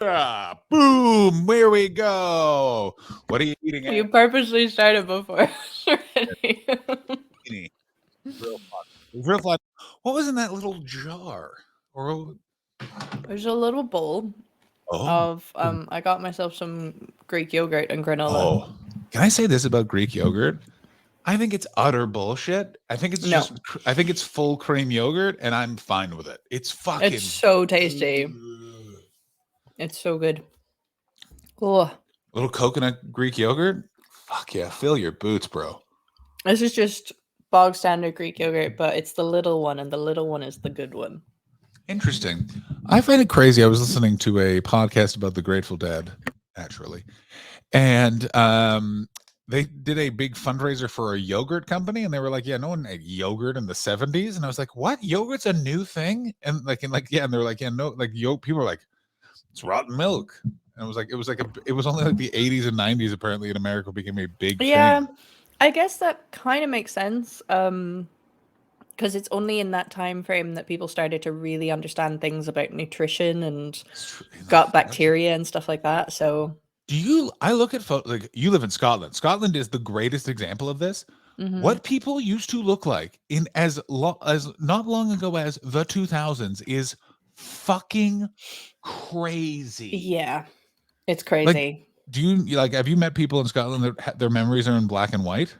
Boom, here we go. What are you eating You at? purposely started before ready. Real fun. It was real fun. What was in that little jar? Or There's a little bowl oh, of I got myself some Greek yogurt and granola. oh. Can I say this about Greek yogurt? I think it's utter bullshit. No, I think it's full cream yogurt, and I'm fine with it. It's it's fucking so tasty. It's so good. Oh, little coconut Greek yogurt. Fuck yeah, fill your boots, bro. this is just bog standard Greek yogurt, but it's the little one, and the little one is the good one. Interesting. I find it crazy. I was listening to a podcast about the Grateful Dead, naturally, and they did a big fundraiser for a yogurt company, and they were like, "Yeah, no one ate yogurt in the '70s," and I was like, "What? Yogurt's a new thing?" And yeah, and they're like, "Yeah, no, like people are like, it's rotten milk." And it was only like the '80s and '90s apparently in America became a big Yeah, thing. I guess that kind of makes sense. Because it's only in that time frame that people started to really understand things about nutrition and gut bacteria and stuff like that. So, I look at like you live in Scotland. Scotland is the greatest example of this. mm-hmm. What people used to look like in as not long ago as the 2000s is fucking crazy. Yeah, it's Like, crazy. like have you met people in Scotland that their memories are in black and white?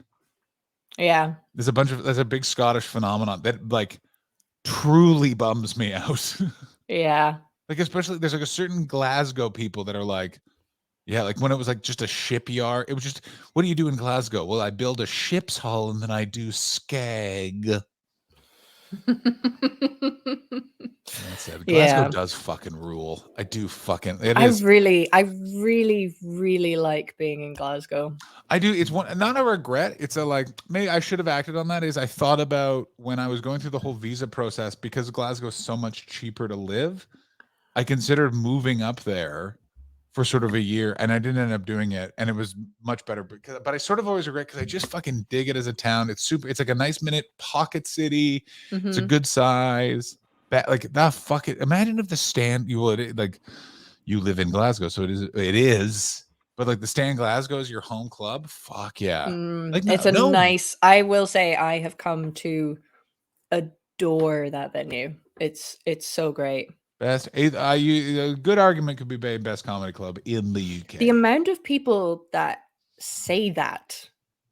Yeah. There's a big Scottish phenomenon that like truly bums me out. Yeah. Like especially there's like a certain Glasgow people that are like, yeah, like when it was like just a shipyard, it was just, what do you do in Glasgow? Well, I build a ship's hull and then I do skeg. That's it. Glasgow Yeah. does fucking rule. I do fucking, I really, really like being in Glasgow. I do. It's one, not a regret. It's a like, maybe I should have acted on that. Is I thought about when I was going through the whole visa process because Glasgow is so much cheaper to live. I considered moving up there for sort of a year and I didn't end up doing it and it was much better but I sort of always regret because I just fucking dig it as a town. It's like a nice minute pocket city. It's a Mm-hmm. good size. That like that fucking imagine if the stand you would like you live in Glasgow, so it is but like the stand Glasgow is your home club. Fuck yeah. Like It's no a no nice, I will say, I have come to adore that venue. It's so great. best a good argument could be made best comedy club in the The UK. amount of people that say that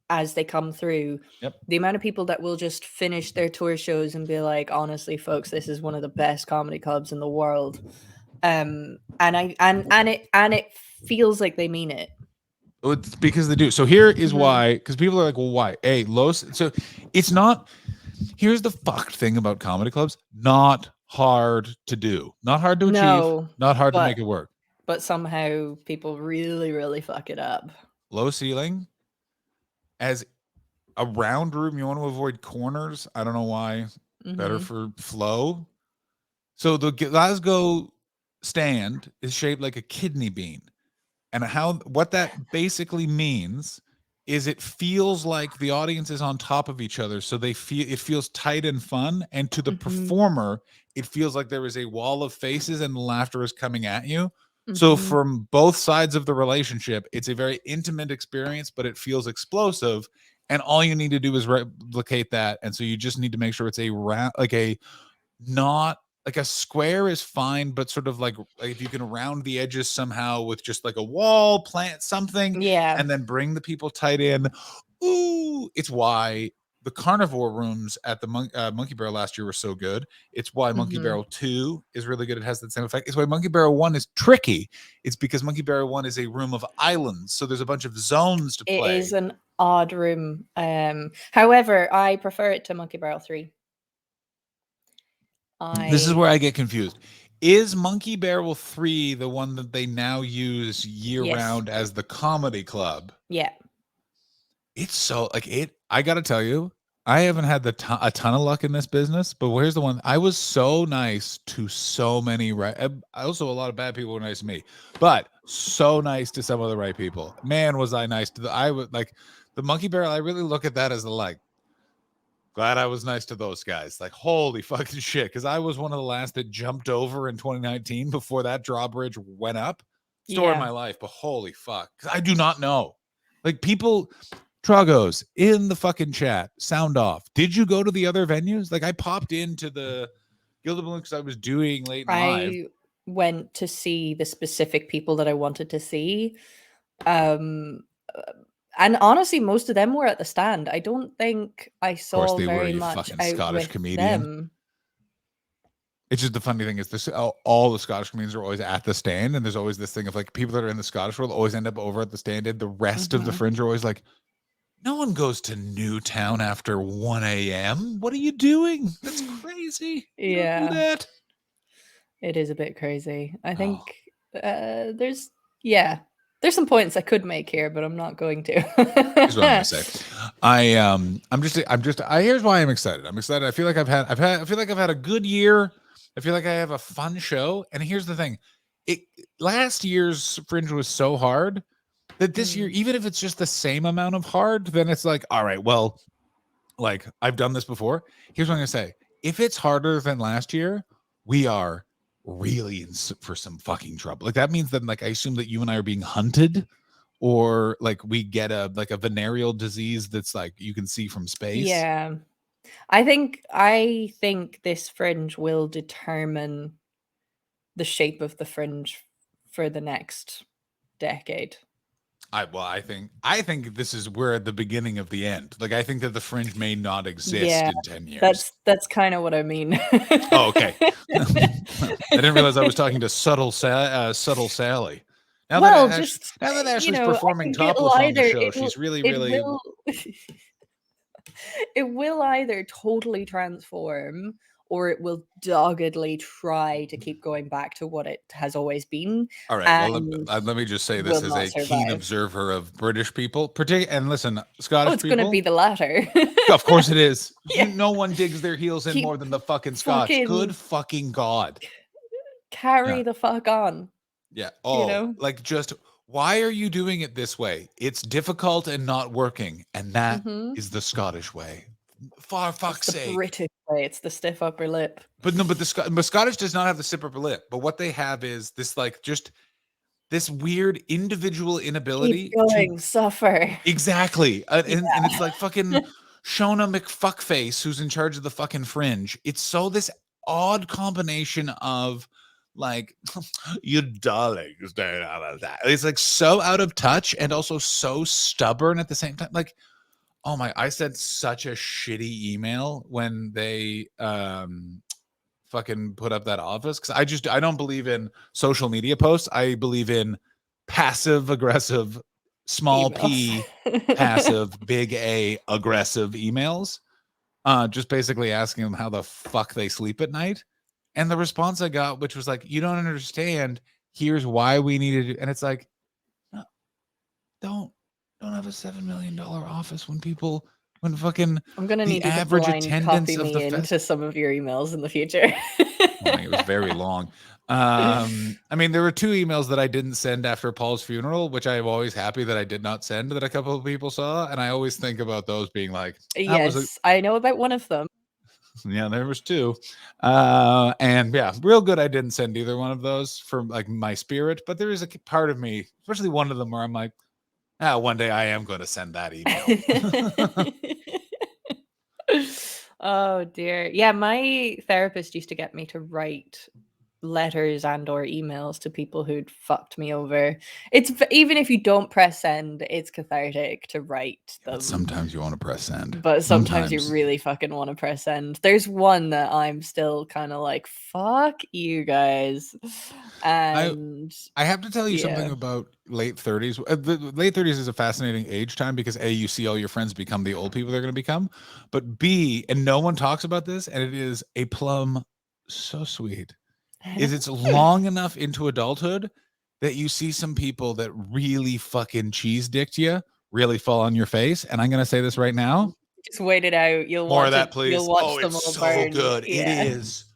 as they come through, Yep. the amount of people that will just finish their tour shows and be like, honestly, folks, this is one of the best comedy clubs in the world. And it feels like they mean it. Oh, it's because they do. So here is Mm-hmm. why, because people are like, well, why? Hey, Los. So it's not. Here's the fucked thing about comedy clubs: not hard to do, not hard to achieve, No, not hard to but make it work. somehow people really, really fuck it up. Low ceiling, as a round room, you want to avoid corners. I don't know why. Better Mm-hmm. for flow. So the Glasgow stand is shaped like a kidney bean. And what that basically means is it feels like the audience is on top of each other, so it feels tight and fun, and to the Mm-hmm. performer it feels like there is a wall of faces and laughter is coming at you. So Mm-hmm. from both sides of the relationship it's a very intimate experience, but it feels explosive, and all you need to do is replicate that. And so you just need to make sure it's a like a not like a square is fine, but sort of like if you can round the edges somehow with just like a wall, plant something, Yeah. and then bring the people tight in. Ooh, it's why the carnivore rooms at the Monkey Barrel last year were so good. It's why Monkey Mm-hmm. Barrel 2 is really good. It has that same effect. It's why Monkey Barrel 1 is tricky. It's because Monkey Barrel 1 is a room of islands. So there's a bunch of zones to It play. is an odd room. However, I prefer it to Monkey Barrel 3. This is I where I get confused. Is Monkey Barrel 3 the one that they now use year Yes. round as the comedy club? Yeah. It's so like it. I got to tell you, I haven't had a ton of luck in this business, but where's the one? I was so nice to so many right. Also, a lot of bad people were nice to me, but so nice to some of the right people. Man, was I nice to I would like the Monkey Barrel. I really look at that as the like Glad I was nice to those guys. Like, holy fucking shit. Because I was one of the last that jumped over in 2019 before that drawbridge went up. Story of my life, but holy fuck. 'Cause I do not know. Like, people, Troggos in the fucking chat, sound off. Did you go to the other venues? Like, I popped into the Guild of Balloon because I was doing late and live. I went to see the specific people that I wanted to see. And honestly, most of them were at the stand. I don't think I saw they were, very you much fucking out Scottish with comedian. them. It's just the funny thing is this: all the Scottish comedians are always at the stand, and there's always this thing of like people that are in the Scottish world always end up over at the stand, and the rest of the fringe are always like, no one goes to Newtown after 1 a.m. What are you doing? That's crazy. You don't do that. It is a bit crazy. I think there's some points I could make here, but I'm not going to. Here's what I'm gonna say. Here's why I'm excited. I'm excited. I feel like I feel like I've had a good year. I feel like I have a fun show. And here's the thing. Last year's Fringe was so hard that this year, even if it's just the same amount of hard, then it's like, all right, well, like I've done this before. Here's what I'm gonna say. If it's harder than last year, we are really for some fucking trouble. Like that means that like I assume that you and I are being hunted, or like we get a venereal disease that's like you can see from space. Yeah. I think this fringe will determine the shape of the fringe for the next decade. I think this is we're at the beginning of the end. Like I think that the fringe may not exist in 10 years. That's kind of what I mean. Oh, okay. I didn't realize I was talking to subtle Sally. Now that Ashley's performing topless on the show, she's really it will either totally transform or it will doggedly try to keep going back to what it has always been. All right. Well, let me just say this as a keen observer of British people. And listen, Scottish it's people. It's going to be the latter. Of course it is. Yeah. No one digs their heels in more than the fucking Scots. Good fucking God. Carry the fuck on. Yeah. Oh, like just why are you doing it this way? It's difficult and not working. And that is the Scottish way. For fuck's sake. British way. It's the stiff upper lip. But no, but the Scottish does not have the stiff upper lip. But what they have is this like just this weird individual inability to suffer. Exactly. And it's like fucking Shona McFuckface who's in charge of the fucking fringe. It's so this odd combination of like you darlings don't know that. It's like so out of touch and also so stubborn at the same time. Like, oh my, I sent such a shitty email when they fucking put up that office because I don't believe in social media posts. I believe in passive aggressive, small emails. P, passive, big A, aggressive emails. Just basically asking them how the fuck they sleep at night. And the response I got, which was like, you don't understand. Here's why we needed it. And it's like, no, don't have a $7 million office when fucking I'm gonna need the average attendance of the into some of your emails in the future. It was very long. I mean, there were 2 emails that I didn't send after Paul's funeral, which I am always happy that I did not send, that a couple of people saw. And I always think about those being like, yes, I know about one of them. Yeah, there was 2. And yeah, real good. I didn't send either one of those for like my spirit, but there is a part of me, especially one of them where I'm like, one day I am going to send that email. Oh dear. Yeah, my therapist used to get me to write letters and or emails to people who'd fucked me over. It's even if you don't press send, it's cathartic to write them. But sometimes you want to press send. But sometimes you really fucking want to press send. There's one that I'm still kind of like, fuck you guys. And I have to tell you something about late 30s. The late 30s is a fascinating age time because A, you see all your friends become the old people they're going to become. But B, and no one talks about this, and it is a plum so sweet, is it's long enough into adulthood that you see some people that really fucking cheese dicked you, really fall on your face. And I'm going to say this right now. Just wait it out. You'll more watch of that, please. You'll watch them it's all so burn. good. Yeah. It is.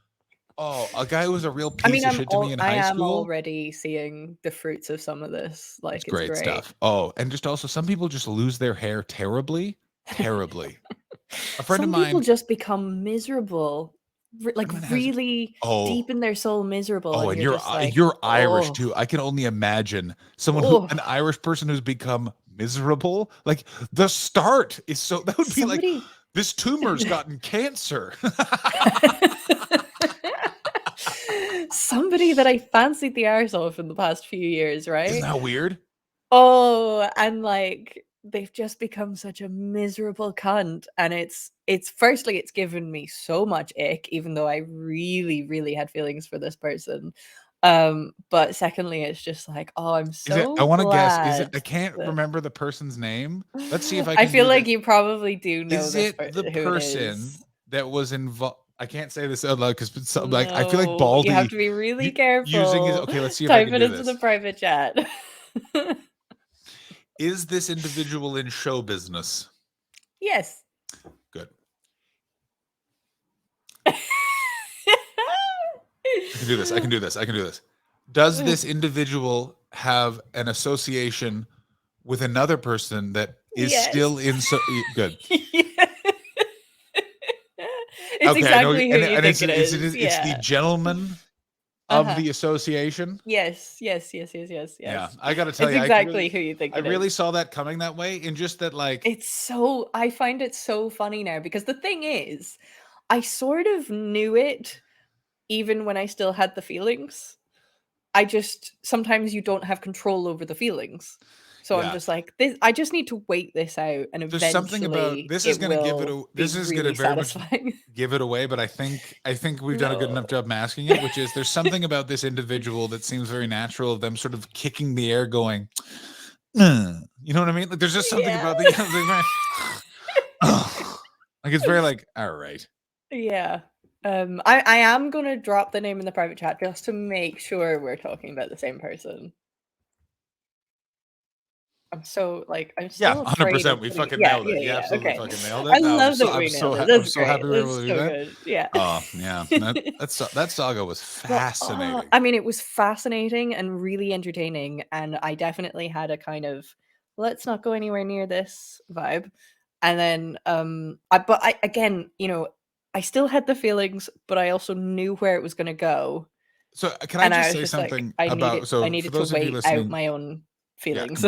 Oh, a guy who was a real piece of shit to me in high school. I am already seeing the fruits of some of this. Like, it's great stuff. Oh, and just also some people just lose their hair terribly. A friend of Some people mine, just become miserable, like friend of mine has really oh deep in their soul miserable, oh, and and you're just like, you're Irish oh, too. I can only imagine someone who an oh, Irish person who's become miserable. Like the start is so that would be like somebody. this tumor's gotten cancer. Somebody that I fancied the arse of in the past few years, Isn't right? that weird? Oh, and like they've just become such a miserable cunt. And it's firstly, it's given me so much ick, even though I really, really had feelings for this person. But secondly, it's just like, oh, I'm Is it? I so want to guess. Is it? glad I can't that remember the person's name. Let's see if I I can feel do like this. you probably do know Is this it the who it person is. that was involved? I can't say this out loud because like I feel like No, you have Baldy to be really using his. careful. Okay, let's see if I Type can it do into the this. private chat. Is this individual in show business? Yes. Good. I can do this. I can do this. I can do this. Does this individual have an association with another person that is Yes. still in? Good. Yeah. It's Okay, I know, exactly who and you think it is. it's the Yeah. gentleman of Uh-huh. the association. Yes, yes, yes, yes, yes, Yeah, yes. I got to tell It's you, exactly who you think I it really is. saw that coming that way, and just that, like, It's so I find it so funny now because the thing is, I sort of knew it even when I still had the feelings. I just sometimes you don't have control over the feelings. So I'm yeah, just like, this I just need to wait this out and there's something about eventually this is it going to give it. will be This is going to really very much satisfying. give it away, but I think we've done a good enough No. job masking it. Which is there's something about this individual that seems very natural of them sort of kicking the air, going, you know what I mean? Like there's just something Yeah. about the like it's very like all right. Yeah. I am gonna drop the name in the private chat just to make sure we're talking about the same person. I'm Yeah, so afraid 100%. of We putting fucking yeah, nailed it. yeah, You yeah, absolutely okay. fucking nailed I it. love that we nailed it. I'm That's so great. happy we were able That's to do so that. good. Yeah. Oh yeah, that saga was Well, fascinating. I mean, it was fascinating and really entertaining, and I definitely had a kind of "let's not go anywhere near this" vibe. And then, but I again, I still had the feelings, but I also knew where it was gonna go, So can I and I just was say just like, something about I so for needed to those of you wait out listening, my own yeah. feelings.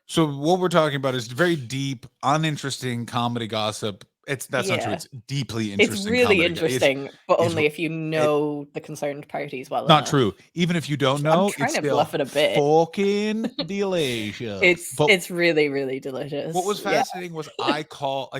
So what we're talking about is very deep, uninteresting comedy gossip. That's not true. Yeah. It's deeply It's interesting really comedy. interesting, but It's only if you it, know the concerned parties well not enough. true. Even if you don't I'm know, it's trying to still bluff it a bit. fucking delicious. But It's really, really what delicious. was Yeah. fascinating was like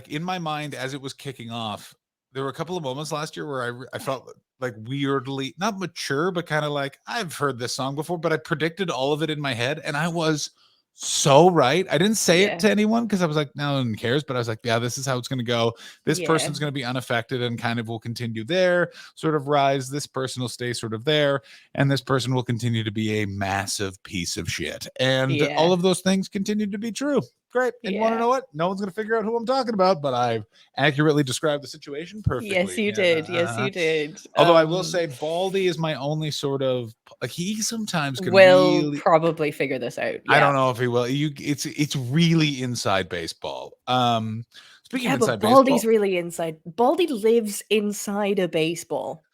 in my mind as it was kicking off, there were a couple of moments last year where I felt like weirdly not mature, but kind of like I've heard this song before, but I predicted all of it in my head, and I was so right. I didn't say it Yeah. to anyone because I was like, no one cares, but I was like, yeah, this is how it's going to go. This Yeah. person's going to be unaffected and kind of will continue there, sort of rise. This person will stay sort of there, and this person will continue to be a massive piece of shit. And all Yeah. of those things continue to be true. Great. And you want to Yeah. know what? No one's going to figure out who I'm talking about, but I've accurately described the situation Yes, perfectly. you Yeah. did. Yes, you did. Although I will say, Baldy is my only sort of like he sometimes can Will really. probably figure this out. I Yeah. don't know if he will. It's really inside baseball. Speaking of Yeah, inside but Baldy's baseball, really inside. Baldy lives inside a baseball.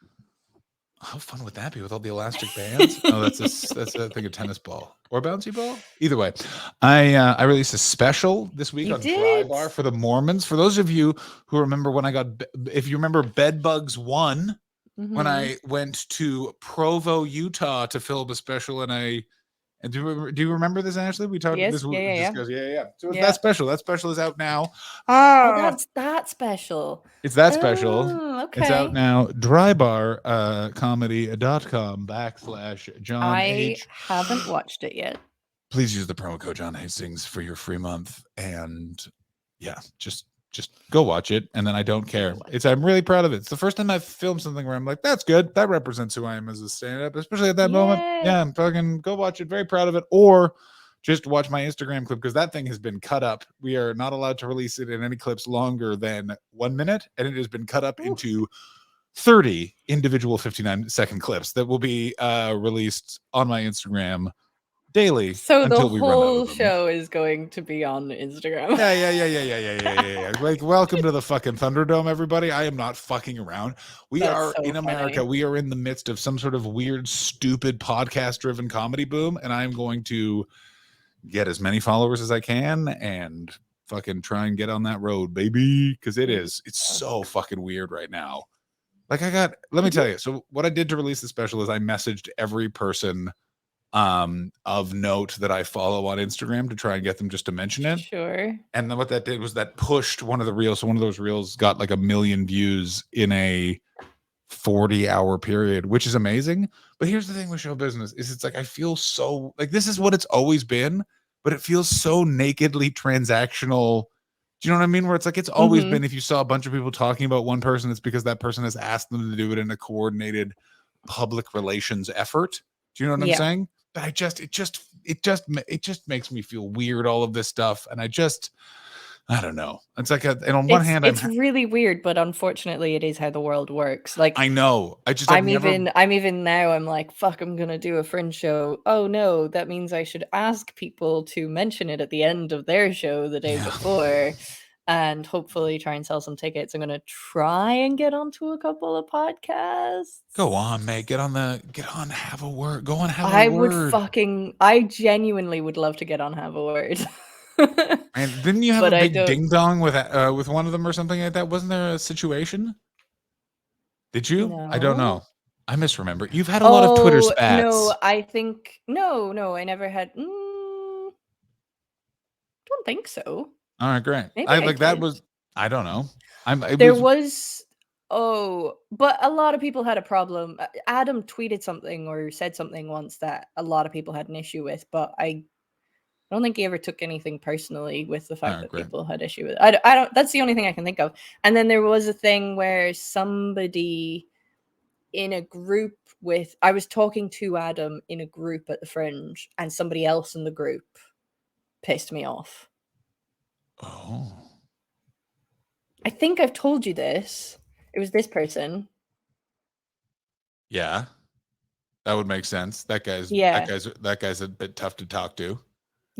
how fun would that be with all the elastic bands? Oh, that's a thing of tennis ball or bouncy ball. Either way, I released a special this week You on Dry did? Bar for the Mormons. For those of you who remember when I got, if you remember Bed Bugs 1, when Mhm. I went to Provo, Utah to film a special, and do you remember this, Ashley? We talked Yes. this Yeah, yeah, yeah. discussed. Yeah, yeah. So it's that Yeah. special. That special is out now. Oh, Ah, that's that special. it's that special. Oh, It's out okay. now. Drybarcomedy.com/John I H. haven't watched it yet. Please use the promo code John Hastings for your free month. And yeah, just go watch it. And then I don't care. I'm really proud of it. It's the first time I've filmed something where I'm like, that's good. That represents who I am as a stand-up, especially at that moment. Yeah. Yeah, I'm fucking go watch it. Very proud of it. Or just watch my Instagram clip because that thing has been cut up. We are not allowed to release it in any clips longer than 1 minute, and it has been cut up Ooh. into 30 individual 59-second clips that will be released on my Instagram daily So the until we run out whole of them. show is going to be on Instagram. Yeah. Like, welcome to the fucking Thunderdome, everybody. I am not fucking around. We That's are so in America. funny. We are in the midst of some sort of weird, stupid podcast-driven comedy boom, and I'm going to get as many followers as I can and fucking try and get on that road, baby. Because it's so fucking weird right now. Like let me tell you. So what I did to release the special is I messaged every person of note that I follow on Instagram to try and get them just to mention it. Sure. And then what that did was that pushed one of the reels. So one of those reels got like 1 million views in a 40-hour period, which is amazing. But here's the thing with show business is it's like I feel so like this is what it's always been, but it feels so nakedly transactional. Do you know what I mean? Where it's like it's always been if you saw a bunch of people talking about one person, it's because that person has asked them to do it in a coordinated public relations effort. Do you know what I'm saying? But it just makes me feel weird, all of this stuff. And I don't know. It's like and on one hand, it's really weird, but unfortunately it is how the world works. Like I know. I'm even now I'm like, fuck, I'm gonna do a Fringe show. Oh no, that means I should ask people to mention it at the end of their show the day before and hopefully try and sell some tickets. I'm gonna try and get onto a couple of podcasts. Go on, mate. Get on, have a word. Go on, have a word. I genuinely would love to get on Have a Word. And didn't you have a big ding dong with one of them or something like that? Wasn't there a situation? Did you? No. I don't know. I misremember. You've had a lot of Twitter spats. No, I think no, I never had. Don't think so. All right, great. Maybe I like that did. was. I don't know. But a lot of people had a problem. Adam tweeted something or said something once that a lot of people had an issue with, but I don't think he ever took anything personally with the fact that people had issue with it. I don't. That's the only thing I can think of. And then there was a thing where somebody in a group I was talking to Adam in a group at the Fringe, and somebody else in the group pissed me off. Oh. I think I've told you this. It was this person. Yeah. That would make sense. That guy's a bit tough to talk to.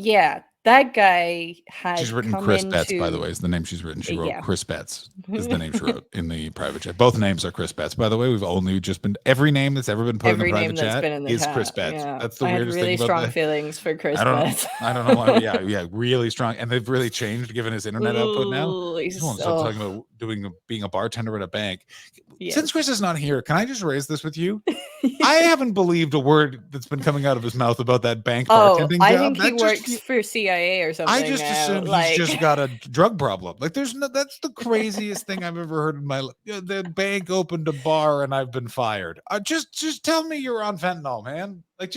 Yeah, that guy had. She's written Chris Betts, by the way, is the name she's written. She wrote Chris Betts is the name she wrote in the private chat. Both names are Chris Betts, by the way. We've only just been every name that's ever been put in the private chat is Chris Betts. Yeah. That's the weirdest thing. Really strong feelings for Chris Betts. I don't know why. Yeah, really strong, and they've really changed given his internet output now. He's talking about being a bartender at a bank. Yes. Since Chris is not here, can I just raise this with you? I haven't believed a word that's been coming out of his mouth about that bank bartending job. I think he works for CIA or something. I just assume he's just got a drug problem. Like that's the craziest thing I've ever heard in my life. The bank opened a bar and I've been fired. Just tell me you're on fentanyl, man. Like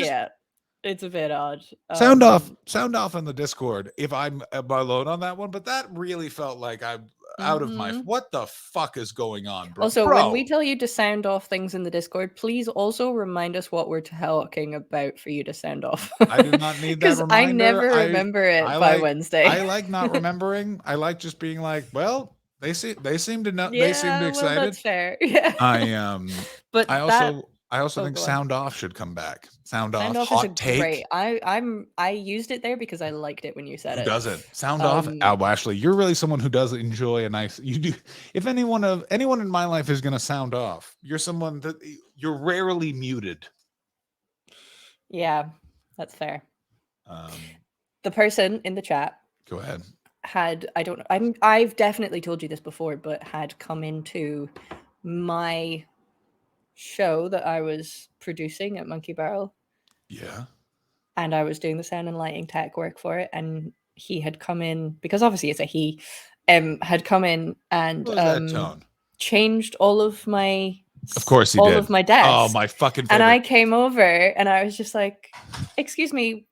it's a bit odd. Sound off on the Discord if I'm alone on that one. But that really felt like I'm out of my. What the fuck is going on, bro? Also, when we tell you to sound off things in the Discord, please also remind us what we're talking about for you to sound off. I do not need that reminder. I never remember it by Wednesday. I like not remembering. I like just being like, well, they seem to know. Yeah, they seem to excited. Well, that's fair. Yeah. But I also think sound off should come back. Sound off hot take. Great. I used it there because I liked it when you said it. Who doesn't? Sound off. Well, Ashley, you're really someone who does enjoy a nice. You do. If anyone in my life is going to sound off, you're someone that you're rarely muted. Yeah, that's fair. The person in the chat. Go ahead. I've definitely told you this before, but had come into my show that I was producing at Monkey Barrel. Yeah. And I was doing the sound and lighting tech work for it, and he had come in because obviously it's a he. Had come in and changed all of my. Of course he did. All of my desks. Oh, my fucking favorite. And I came over and I was just like, "Excuse me.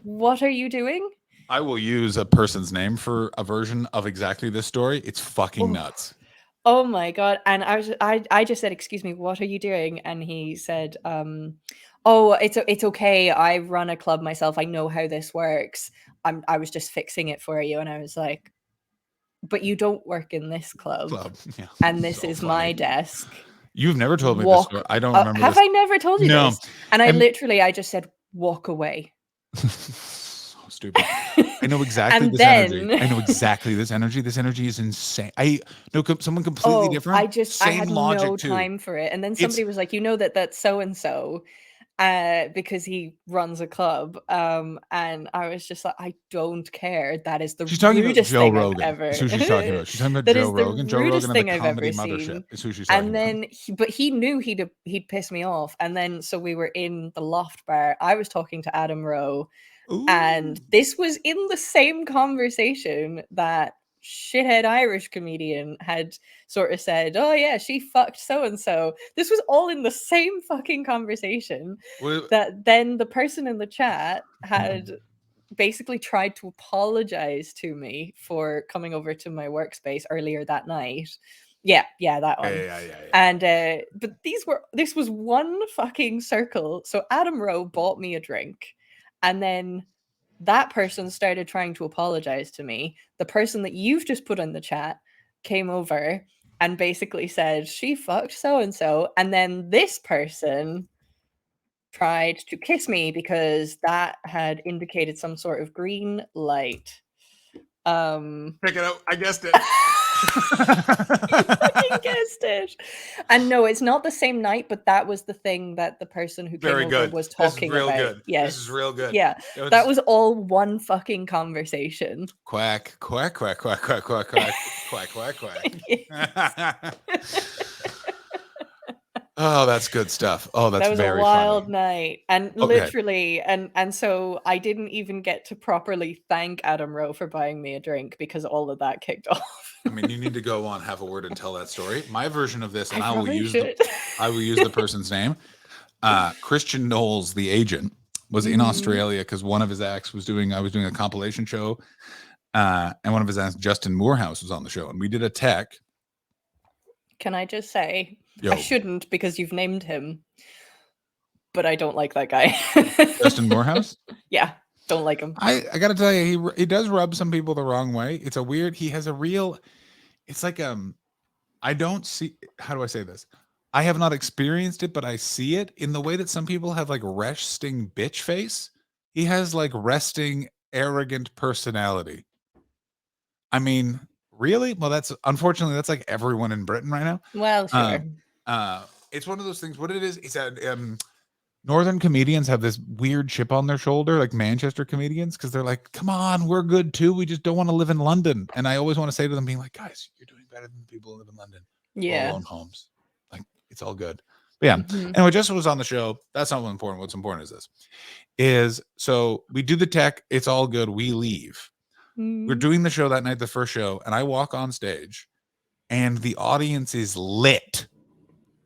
What are you doing?" I will use a person's name for a version of exactly this story. It's fucking nuts. Oh my God. And I just said, "Excuse me, what are you doing?" And he said, "Oh, it's okay. I run a club myself. I know how this works. I was just fixing it for you." And I was like, "But you don't work in this club. Yeah. And this is funny. My desk." You've never told me this story. I don't remember. Have I never told you this? And I just said, "Walk away." So stupid. I know exactly And this energy. then I know exactly this energy. This energy is insane. I know someone completely different. I Same had logic no too. time for it. And then It's somebody was like, that's so and so, because he runs a club. And I was just like, I don't care. That is the she's talking about rudest Joe thing I've Rogan. Is ever. who she's talking about. She's talking about That Joe is the Rogan. Joe Rogan rudest and the thing I've ever comedy mothership seen. is who she's talking And about. then, but he knew he'd piss me off. And then, so we were in the Loft bar. I was talking to Adam Rowe, Ooh. and this was in the same conversation that shithead Irish comedian had sort of said, "Oh yeah, she fucked so and so." This was all in the same fucking conversation. Well, That then the person in the chat had basically tried to apologize to me for coming over to my workspace earlier that night. Yeah, that one. yeah. And but this was one fucking circle. So Adam Rowe bought me a drink, and then that person started trying to apologize to me. The person that you've just put in the chat came over and basically said she fucked so and so, and then this person tried to kiss me because that had indicated some sort of green light. Pick it up. I guessed it. You fucking guessed it. And no, it's not the same night, but that was the thing that the person who came Very over good. was This is talking real about. good. Yes. This is real good. Yeah. That was all one fucking conversation. Quack, quack, quack, quack, quack, quack, quack, quack, quack, quack. Oh, that's good stuff. Oh, that's That was a very wild funny. night. And Okay. literally, and so I didn't even get to properly thank Adam Rowe for buying me a drink because all of that kicked off. I mean, you need to go on, have a word, and tell that story. My version of this, and I will probably use should. I will use the person's name. Christian Knowles, the agent, was in Australia because one of his acts was I was doing a compilation show, and one of his acts, Justin Moorhouse, was on the show, and we did a tech. Can I just say, Yo. I shouldn't because you've named him, but I don't like that guy. Justin Moorhouse? Yeah, don't like him. I got to tell you, he does rub some people the wrong way. It's a weird. He has a real. It's like I don't see. How do I say this? I have not experienced it, but I see it in the way that some people have like resting bitch face. He has like resting arrogant personality. I mean, really? Well, that's unfortunately that's like everyone in Britain right now. Well, sure. It's one of those things. What it is that Northern comedians have this weird chip on their shoulder, like Manchester comedians, because they're like, "Come on, we're good too. We just don't want to live in London." And I always want to say to them, being like, "Guys, you're doing better than the people who live in London. Yeah. Own homes, like it's all good." But yeah. Anyway, Justin was on the show. That's not what's important. What's important is this: is so we do the tech. It's all good. We leave. We're doing the show that night, the first show, and I walk on stage, and the audience is lit,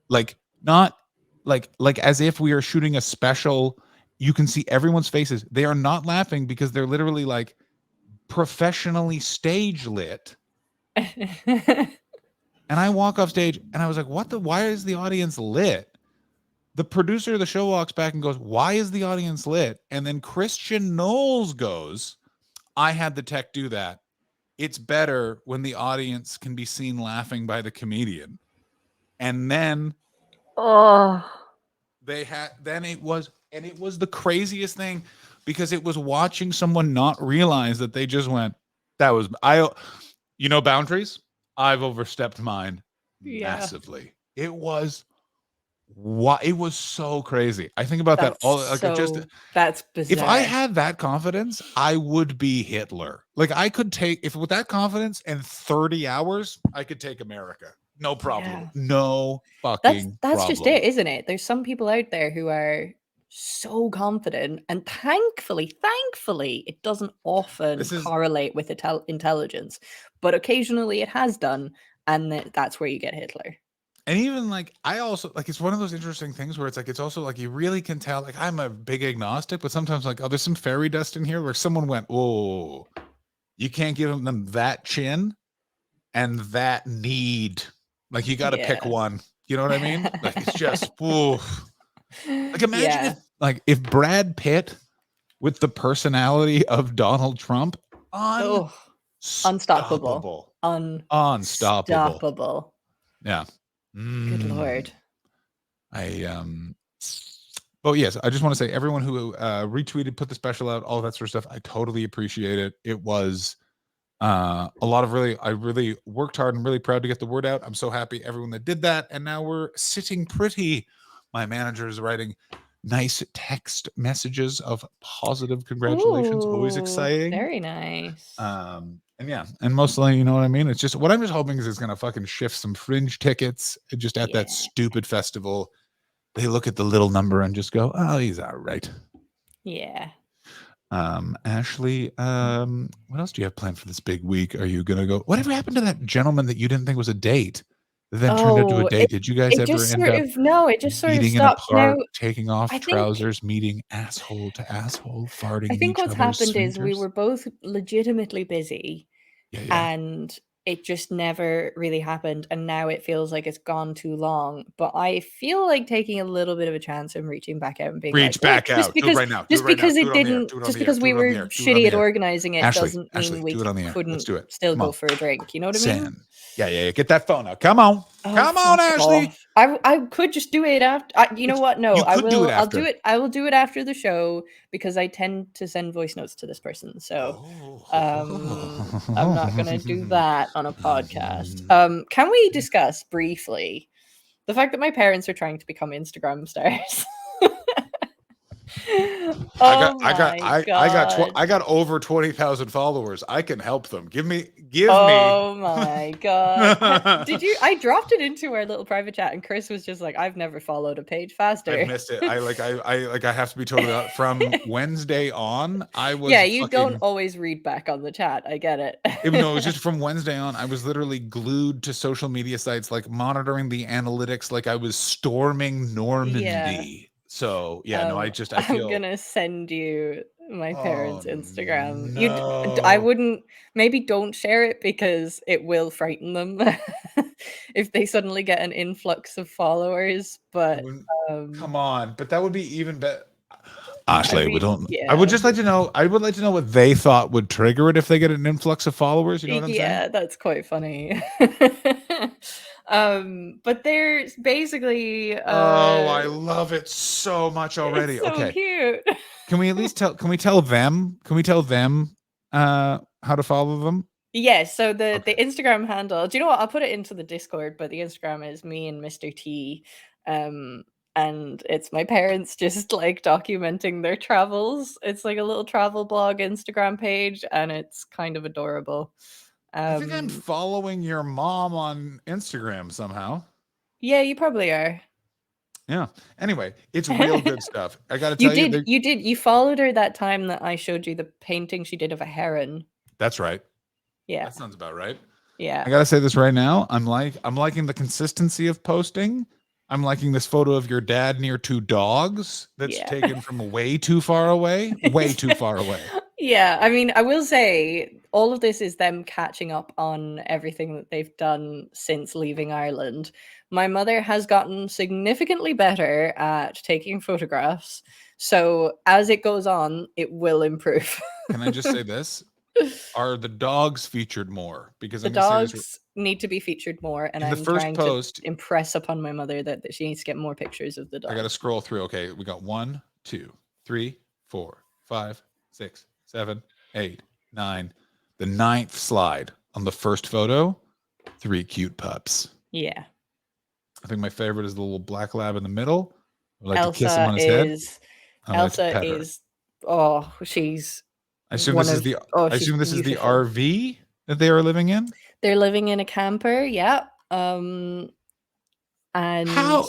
like not like as if we are shooting a special. You can see everyone's faces. They are not laughing because they're literally like professionally stage lit. And I walk off stage and I was like, why is the audience lit? The producer of the show walks back and goes, "Why is the audience lit?" And then Christian Knowles goes, "I had the tech do that. It's better when the audience can be seen laughing by the comedian." And then it was the craziest thing because it was watching someone not realize that they just went, boundaries. I've overstepped mine massively. It was so crazy. I think about that all like that's bizarre. If I had that confidence, I would be Hitler. Like I could with that confidence and 30 hours, I could take America. No problem. Yeah. No fucking that's just it, isn't it? There's some people out there who are so confident, and thankfully, it doesn't often correlate with intelligence, but occasionally it has done, and that's where you get Hitler. And even like I also like it's one of those interesting things where it's like it's also like you really can tell. Like I'm a big agnostic, but sometimes like, oh, there's some fairy dust in here where someone went, "Oh, you can't give them that chin and that need." Like you got to pick one. You know what I mean? Like it's just, oof. Like imagine if Brad Pitt with the personality of Donald Trump, unstoppable. Yeah. Good Lord. But yes, I just want to say everyone who retweeted, put the special out, all that sort of stuff, I totally appreciate it. It was a lot of I really worked hard and really proud to get the word out. I'm so happy everyone that did that. And now we're sitting pretty. My manager is writing nice text messages of positive congratulations. Always Ooh, exciting. very nice. And yeah, and mostly, you know what I mean? It's just what I'm just hoping is it's gonna fucking shift some fringe tickets just at that Yeah. stupid festival. They look at the little number and just go, oh, he's all right. Yeah. Ashley, what else do you have planned for this big week? Are you gonna go? Whatever happened to that gentleman that you didn't think was a date that then turned into a Oh, date? Did you guys it ever just end sort up of no, it just sort of meeting in a stopped. Now, park, taking off I think trousers, meeting asshole to asshole, farting I in think each what's other's happened is we sphincters? were both legitimately busy Yeah, yeah. and it just never really happened, and now it feels like it's gone too long, but I feel like taking a little bit of a chance and reaching back out and being like, Reach "Look, back out. Do it right now. Do it just right now. because Do it it on the air. didn't Do it on just the air. because Do we it on were the air. Do it on shitty the at air. organizing it Ashley, doesn't Ashley, mean we do it on the air. Let's couldn't do it. still Come go on. for a drink." You know what I mean? Send. Yeah, yeah, yeah. Get that phone out. Come on. Oh, Come on, fuck Ashley. off. I could just do it after you know what? No, You could do it I'll do after. it. I will do it after the show because I tend to send voice notes to this person. So, I'm not gonna do that on a podcast. Can we discuss briefly the fact that my parents are trying to become Instagram stars? I got Oh my god. I got over 20,000 followers. I can help them. Give me Oh my god. Did you I I dropped it into our little private chat and Chris was just like, "I've never followed a page I've faster." missed it. I have to be totally from Wednesday on. I Yeah, was you don't fucking always read back on the chat. I get even though it was it. just from Wednesday on, I was literally glued to social media sites, like monitoring the analytics, like I was storming Yeah. Normandy. So yeah, no, I I'm feel gonna send you my oh parents' Instagram. I no. wouldn't maybe don't share it because it will frighten them if they suddenly get an influx of followers, I but, wouldn't um, come on, but that would be even better. I Ashley, we mean, don't. I would yeah. just like to know. I would like to know what they thought would trigger it if they get an influx of followers. You know what I'm saying? Yeah, that's quite funny. But there's basically, Oh, I love it so much it's already. so Okay, cute. can we at least tell? Can we tell them? Can we tell them how to follow them? Yes, so the Okay. Instagram handle, do you know what? I'll put it into the Discord, but the Instagram is me and Mr. T. Um, and it's my parents just like documenting their travels. It's like a little travel blog Instagram page, and it's kind of adorable. I think I'm Um, following your mom on Instagram somehow. yeah, you probably are. Yeah. Anyway, it's real good stuff. I got to tell you, You followed her that time that I showed you the painting she did of a heron. that's right. Yeah, That sounds about right. yeah, I gotta say this right now. I'm liking the consistency of posting. I'm liking this photo of your dad near two dogs that's yeah. taken from way too far away. Way too far away. Yeah, I mean, I will say all of this is them catching up on everything that they've done since leaving Ireland. My mother has gotten significantly better at taking photographs. So as it goes on, it will improve. Can I just say this? Are the dogs featured more? Because The I'm gonna say this dogs need to be featured more, and in the I'm first trying to post. impress upon my mother that she needs to get more pictures of the I gotta dogs. scroll through. Okay, we got 1, 2, 3, 4, 5, 6, 7, 8, 9. The ninth slide on the first photo, 3 cute pups. Yeah. I think my favorite is the little black lab in the middle. I like to kiss him Elsa on his head. is I like to Elsa pet her. is oh, she's I assume one this is of the oh, I she's assume this is the beautiful. RV that they are living in. They're living in a camper, yeah. And How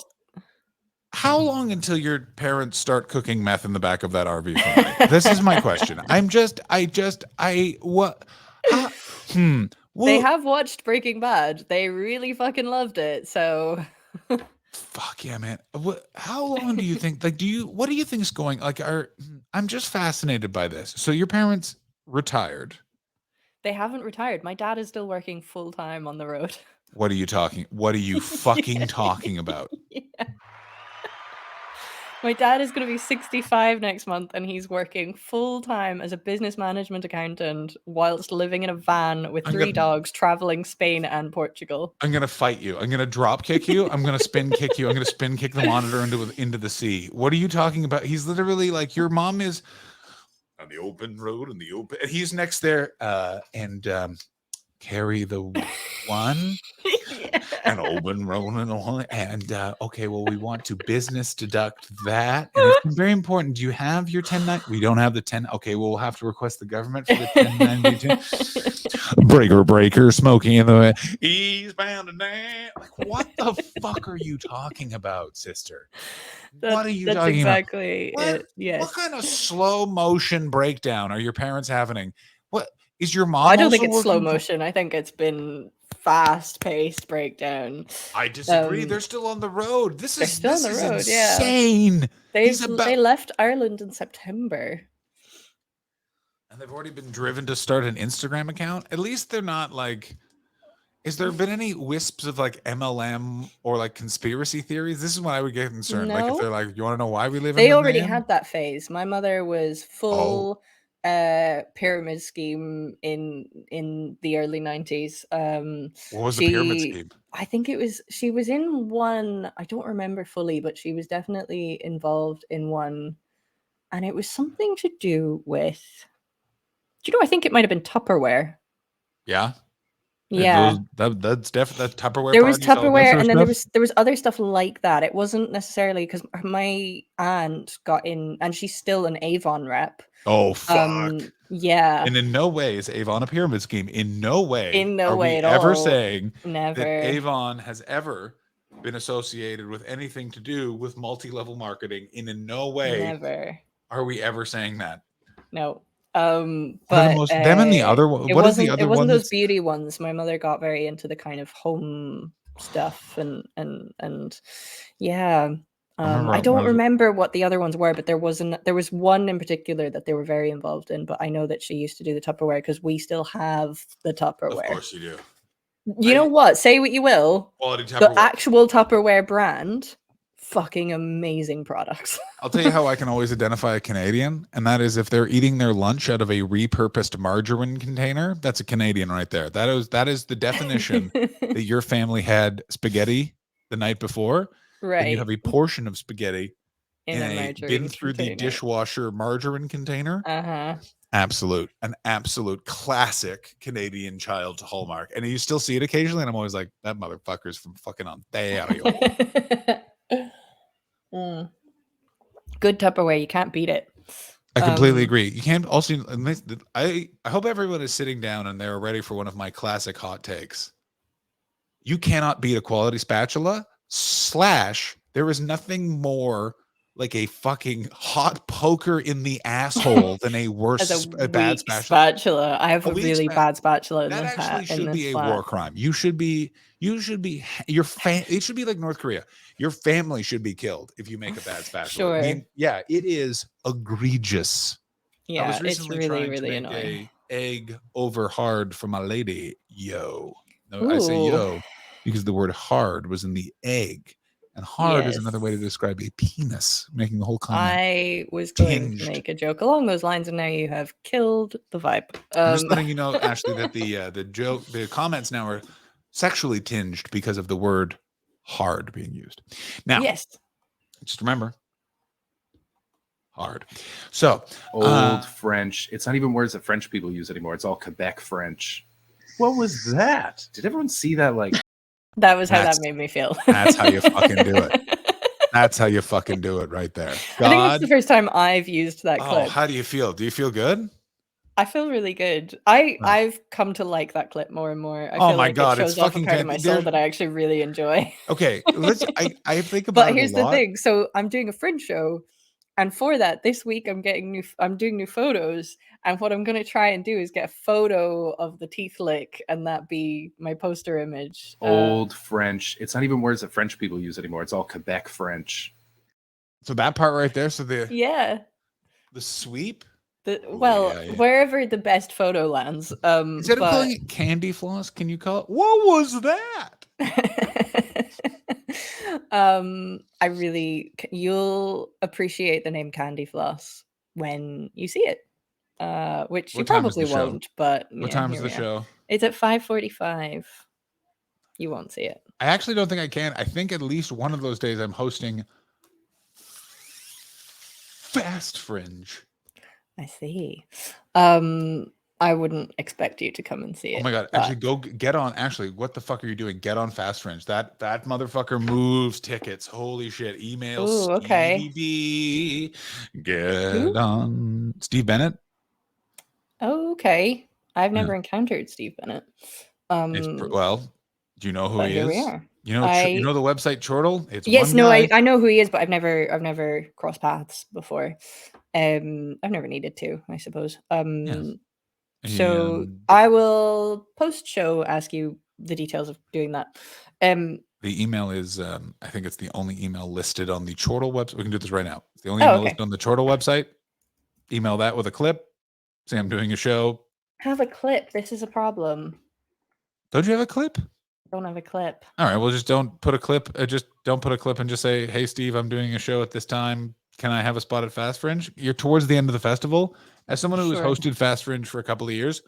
how long until your parents start cooking meth in the back of that RV for me? This is my question. I what how they well have watched Breaking Bad. They really fucking loved it. So fuck yeah, man. What how long do you think what do you think is going like are I'm just fascinated by this. So your parents retired. they haven't retired. My dad is still working full time on the road. What are you talking? What are you fucking Yeah. talking about? Yeah. My dad is going to be 65 next month, and he's working full time as a business management accountant whilst living in a van with 3 dogs, traveling Spain and Portugal. I'm gonna fight you. I'm gonna drop kick you. I'm gonna spin kick you. I'm gonna spin kick the monitor into the sea. What are you talking about? He's literally like, your mom is on the open road and the open, and he's next there. And carry the one. Yeah. And open rolling on, and okay, well, we want to business deduct that, and it's very important. Do you have your 1090? We don't have the 10. Okay, well, we'll have to request the government for the 1092. Breaker, smoking in the eastbound and down. Like, what the fuck are you talking about, sister? What are you That's talking exactly about? it. Yes. What kind of slow motion breakdown are your parents having? What is your mom? I don't think also it's slow working motion. I think it's been fast-paced breakdown. I disagree. They're still on the road. This They're is still on the road, insane. yeah. They left Ireland in September. And they've already been driven to start an Instagram account. At least they're not like, has there been any wisps of like MLM or like conspiracy theories? This is when I would get concerned. Like if they're like, you want to know why we live in They the already van? had that phase. My mother was full pyramid scheme in the early 90s. What was the pyramid scheme? I think she was in one, I don't remember fully, but she was definitely involved in one, and it was something to do with, do you know, I think it might have been Tupperware. Yeah. Yeah. That's definitely that Tupperware. There was parties, all that Tupperware, sort of and then stuff? there was other stuff like that. It wasn't necessarily, because my aunt got in, and she's still an Avon rep. Oh, fuck. Yeah. And in no way is Avon a pyramid scheme. In no way are we at ever all. saying Never. that Avon has ever been associated with anything to do with multi-level marketing. And in no way Never are we ever saying that. No. But them and the other one. What is the other one? It wasn't those beauty ones. My mother got very into the kind of home stuff and yeah. I don't remember what the other ones were, but there was one in particular that they were very involved in. But I know that she used to do the Tupperware because we still have the Tupperware. Of course you do. You know what? Say what you will. Quality Tupperware. The actual Tupperware brand, fucking amazing products. I'll tell you how I can always identify a Canadian, and that is if they're eating their lunch out of a repurposed margarine container. That's a Canadian right there. That is the definition that your family had spaghetti the night before, right? And you have a portion of spaghetti in a been through container. the dishwasher margarine container. An absolute classic Canadian child's hallmark. And you still see it occasionally, and I'm always like, that motherfucker's from fucking Ontario. Good Tupperware, you can't beat it. I completely agree. You can't also. I hope everyone is sitting down and they're ready for one of my classic hot takes. You cannot beat a quality spatula. / there is nothing more like a fucking hot poker in the asshole than a bad spatula. I have a really bad spatula. That actually should be a war crime. It should be like North Korea. Your family should be killed if you make a bad spatula. Sure. I mean, yeah, it is egregious. Yeah, I was recently it's really, trying to make annoying. a egg over hard for my lady. Yo. No, I say yo because the word hard was in the egg. And hard is another way to describe a penis, making the whole comment. I was going to make a joke along those lines, and now you have killed the vibe. I'm just letting you know, Ashley, that the comments now are sexually tinged because of the word hard being used. Now, yes, just remember, hard. So old French. It's not even words that French people use anymore. It's all Quebec French. What was that? Did everyone see that? Like. That was how that made me feel. That's how you fucking do it. That's how you fucking do it right there. God. I think it's the first time I've used that clip. Oh, how do you feel? Do you feel good? I feel really good. I've come to like that clip more and more. I feel like God, it shows off a part of my soul that I actually really enjoy. Okay, I think about it. But here's the thing. So I'm doing a Fringe show, and for that, this week I'm doing new photos. And what I'm going to try and do is get a photo of the teeth lick, and that be my poster image. Old French. It's not even words that French people use anymore. It's all Quebec French. So that part right there. So the sweep. Wherever the best photo lands. Instead of calling it candy floss, can you call it? What was that? You'll appreciate the name Candy Floss when you see it. Which you What time is probably the show? won't, but What time is here the we are. show? It's at 5:45. You won't see it. I actually don't think I can. I think at least one of those days I'm hosting Fast Fringe. I see. I wouldn't expect you to come and see it. Oh my god! Actually, go get on. Actually, what the fuck are you doing? Get on Fast Fringe. That motherfucker moves tickets. Holy shit! Email Ooh, okay. Stevie B. Get Who? on Steve Bennett. Oh, okay. I've never encountered Steve Bennett. Well, do you know who but he here we is? are. You know the website Chortle? It's Yes, one no, guy. I know who he is, but I've never crossed paths before. I've never needed to, I suppose. Yes. So I will post show ask you the details of doing that. The email is I think it's the only email listed on the Chortle website. We can do this right now. It's the only email listed on the Chortle website. Email that with a clip. Say I'm doing a show. Have a clip. This is a problem. Don't you have a clip? Don't have a clip. All right. Well, just don't put a clip. Just don't put a clip and just say, "Hey, Steve, I'm doing a show at this time. Can I have a spot at Fast Fringe?" You're towards the end of the festival. As someone who has hosted Fast Fringe for a couple of years,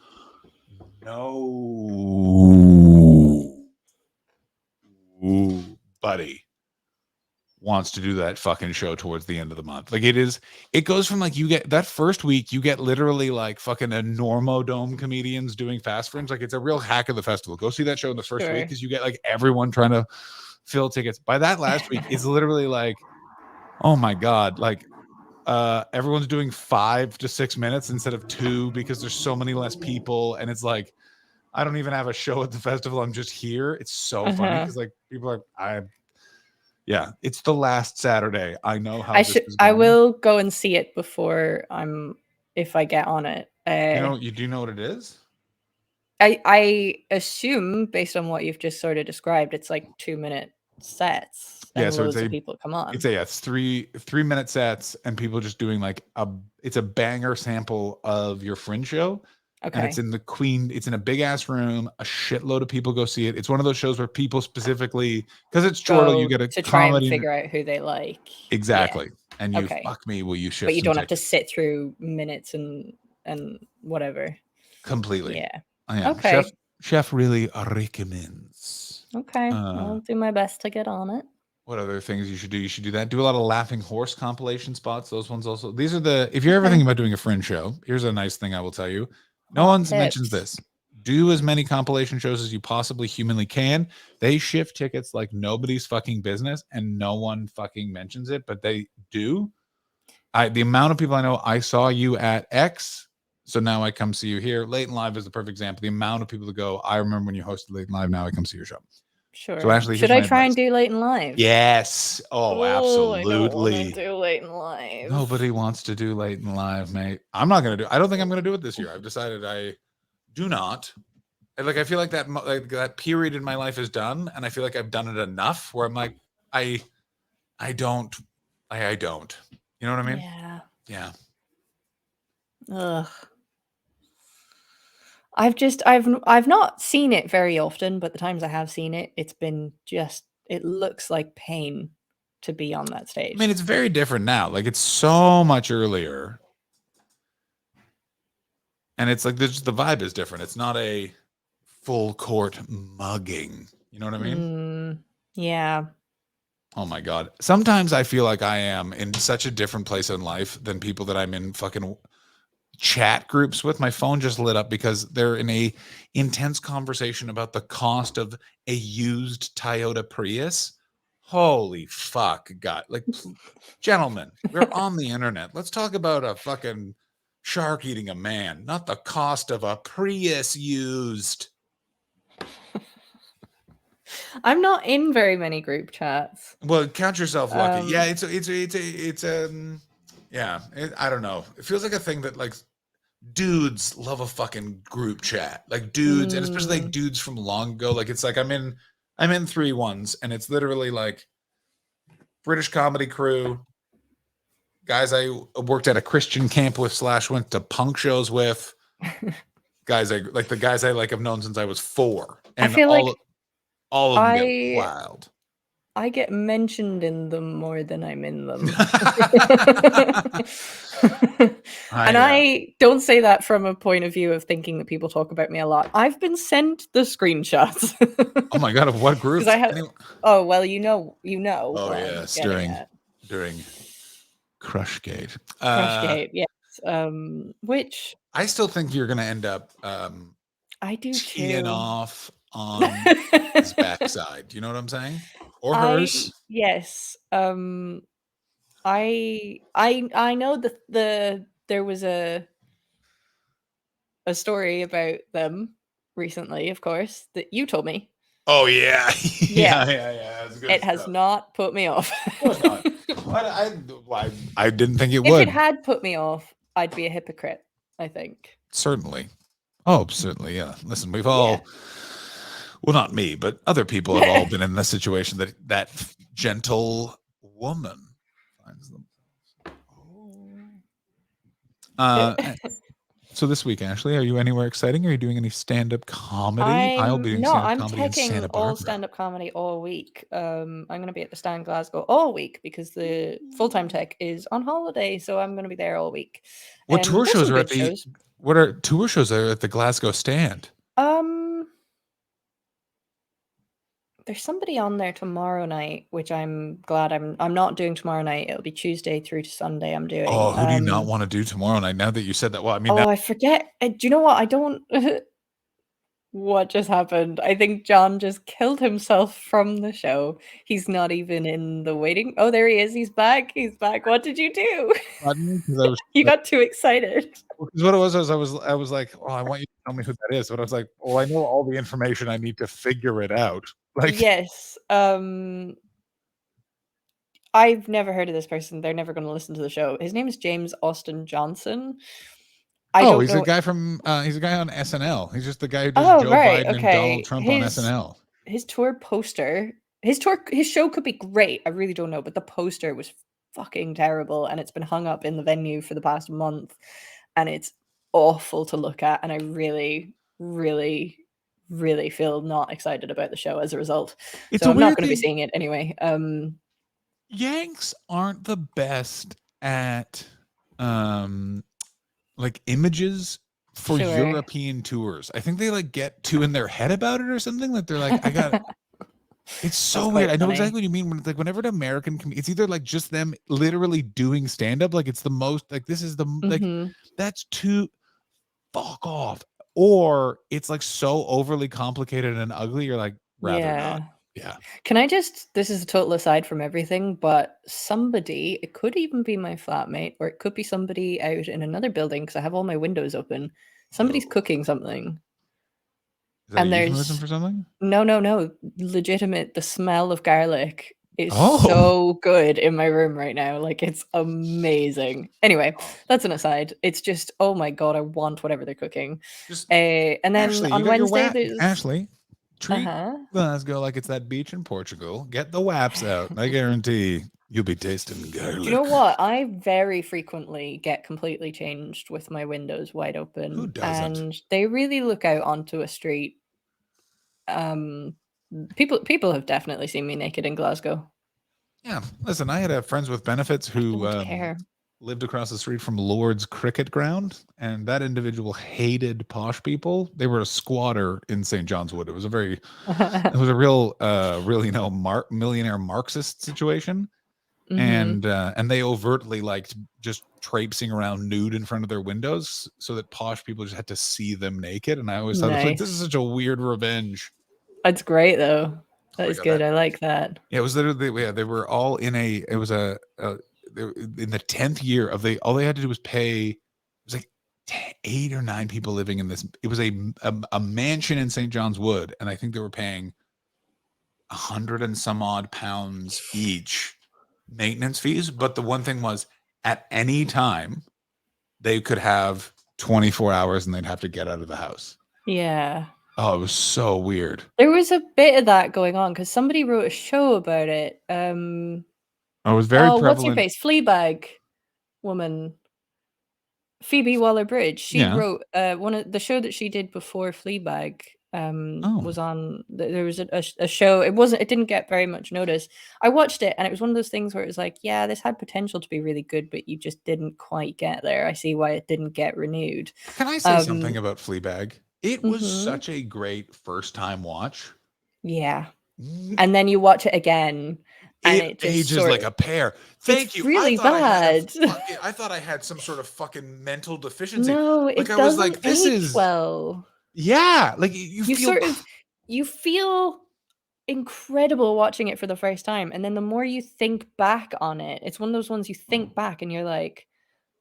buddy wants to do that fucking show towards the end of the month. Like it goes from like you get that first week, you get literally like fucking a Normo Dome comedians doing Fast Fringe. Like it's a real hack of the festival. Go see that show in the first week because you get like everyone trying to fill tickets. By that last week, it's literally like, oh my God, like everyone's doing 5 to 6 minutes instead of 2 because there's so many less people. And it's like, I don't even have a show at the festival. I'm just here. It's so funny because like people are, yeah, it's the last Saturday. I know how this is going. I will go and see it before if I get on it. You do know what it is? I assume based on what you've just sort of described, it's like 2-minute sets. Yeah, and so loads of people come on. It's 3-minute sets and people just doing like it's a banger sample of your Fringe show. Okay. And it's in a big ass room. A shitload of people go see it. It's one of those shows where people specifically, because it's Chortle, you get a try and figure out who they like. Exactly. Yeah. And you fuck me, will you shift? But you don't have to sit through minutes and whatever. Completely. Yeah. Yeah. Okay. Chef really recommends. Okay. I'll do my best to get on it. What other things you should do? You should do that. Do a lot of Laughing Horse compilation spots. Those ones also. These are if you're ever thinking about doing a Fringe show, here's a nice thing I will tell you. No one's mentions this. Do as many compilation shows as you possibly humanly can. They shift tickets like nobody's fucking business and no one fucking mentions it, but they do. The amount of people I know, I saw you at X, so now I come see you here. Late and Live is the perfect example. The amount of people that go, I remember when you hosted Late and Live, now I come see your show. Sure. So Ashley, should I try and do Late and Live? Yes. Oh, absolutely. I don't want to do Late and Live. Nobody wants to do Late and Live, mate. I'm not gonna do. I don't think I'm gonna do it this year. I've decided I do not. I feel like that period in my life is done, and I feel like I've done it enough. Where I'm like, I don't. You know what I mean? Yeah. Yeah. Ugh. I've not seen it very often, but the times I have seen it, it's been it looks like pain to be on that stage. I mean, it's very different now. Like it's so much earlier. And it's like the vibe is different. It's not a full court mugging. You know what I mean? Yeah. Oh my God. Sometimes I feel like I am in such a different place in life than people that I'm in fucking chat groups with. My phone just lit up because they're in a intense conversation about the cost of a used Toyota Prius. Holy fuck, God. Like, gentlemen, we're on the internet. Let's talk about a fucking shark eating a man, not the cost of a Prius used. I'm not in very many group chats. Well, count yourself lucky. Yeah, I don't know. It feels like a thing that like dudes love a fucking group chat. Like dudes, and especially like dudes from long ago. Like it's like I'm in 3-1s, and it's literally like British comedy crew, guys I worked at a Christian camp with / went to punk shows with, guys I like the guys I like have known since I was 4, and I feel all of them get wild. I get mentioned in them more than I'm in them. And I don't say that from a point of view of thinking that people talk about me a lot. I've been sent the screenshots. Oh my god, of what groups? Because I have. Oh well, you know. Oh what yes, I'm getting at. during Crushgate. Crushgate, yes. Which I still think you're going to end up I do teeing too. off on his backside. You know what I'm saying? Or hers? Yes. I know that there was a story about them recently, of course, that you told me. Oh yeah. Yeah. That's good It has not put me off. Of course not. I didn't think it If would. it had put me off, I'd be a hypocrite, I think. Certainly. Oh, certainly, yeah. Listen, we've all well, not me, but other people have all been in the situation that gentle woman finds themselves. So this week, Ashley, are you anywhere exciting? Are you doing any stand-up comedy? I'll be doing stand-up comedy in taking Santa all Barbara. stand-up comedy all week. I'm going to be at the stand Glasgow all week because the full-time tech is on holiday, so I'm going to be there all week. What tour shows are at the? What are tour shows are at the Glasgow stand? There's somebody on there tomorrow night, which I'm glad I'm not doing tomorrow night. It'll be Tuesday through to Sunday. I'm doing. Oh, who do you not want to do tomorrow night? Now that you said that, well, I mean, I forget. Do you know what? I don't. What just happened? I think John just killed himself from the show. He's not even in the waiting. Oh, there he is. He's back. What did you do? You got too excited. Because what it was I was like, oh, I want you to tell me who that is. But I was like, well, I know all the information I need to figure it out. Like, yes. I've never heard of this person. They're never going to listen to the show. His name is James Austin Johnson. He's a guy from he's a guy on SNL. He's just the guy who does Joe Biden and Donald Trump on SNL. His tour poster, his show could be great. I really don't know, but the poster was fucking terrible, and it's been hung up in the venue for the past month, and it's awful to look at. And I really, really, really feel not excited about the show as a result. So I'm not going to be seeing it anyway. Yanks aren't the best at like images for European tours. I think they like get too in their head about it or something. Like they're like, I got it's so weird. I know exactly what you mean. When like whenever an American it's either like just them literally doing stand-up, like it's the most like this is the like that's too fuck off. Or it's like so overly complicated and ugly, you're like, rather not. Yeah. Can I just, this is a total aside from everything, but somebody, it could even be my flatmate, or it could be somebody out in another building because I have all my windows open. Somebody's cooking something. Is that a euphemism for something? No. Legitimate. The smell of garlic is so good in my room right now. Like, it's amazing. Anyway, that's an aside. It's just, oh my God, I want whatever they're cooking. And then Ashley, on Wednesday, there's... Ashley, treat Glasgow like it's that beach in Portugal. Get the waps out. I guarantee you'll be tasting garlic. Do you know what? I very frequently get completely changed with my windows wide open. Who doesn't? And they really look out onto a street. People have definitely seen me naked in Glasgow. Yeah. Listen, I had friends with benefits who lived across the street from Lord's cricket ground, and that individual hated posh people. They were a squatter in St. John's Wood. It was a real millionaire Marxist situation. And they overtly liked just traipsing around nude in front of their windows so that posh people just had to see them naked. And I always thought, like, this is such a weird revenge. That's great though. That is good. I like that. Yeah, it was literally, they were all in in the 10th year of all they had to do was pay. It was like 8 or 9 people living in this. It was a mansion in St. John's Wood, and I think they were paying 100 and some odd pounds each maintenance fees. But the one thing was, at any time they could have 24 hours and they'd have to get out of the house. Yeah. Oh, it was so weird. There was a bit of that going on because somebody wrote a show about it. It was very prevalent. What's your face? Fleabag woman, Phoebe Waller-Bridge. She wrote one of the show that she did before Fleabag. was on. There was a show. It didn't get very much notice. I watched it, and it was one of those things where it was like, yeah, this had potential to be really good, but you just didn't quite get there. I see why it didn't get renewed. Can I say something about Fleabag? It was mhm. such a great first time watch. Yeah. And then you watch it again, and it just ages like a pear. Thank you. really I thought bad. I thought I had some sort of fucking mental deficiency. No, Like it I was doesn't like, this age is well. yeah. Like you feel sort of you feel incredible watching it for the first time, and then the more you think back on it, it's one of those ones you think back and you're like,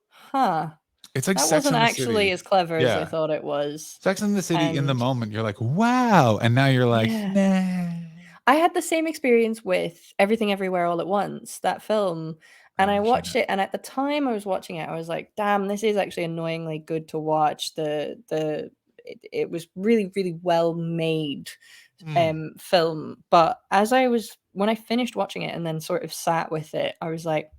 huh, it's like that Sex wasn't and the actually City. as clever as I Yeah. thought it was. Sex and the City in the And moment, you're like, wow. And now you're like, yeah. nah. I had the same experience with Everything Everywhere All at Once, that film, and I watched it, and at the time I was watching it, I was like, "Damn, this is actually annoyingly good to watch." It was really, really well made film, but when I finished watching it and then sort of sat with it, I was like,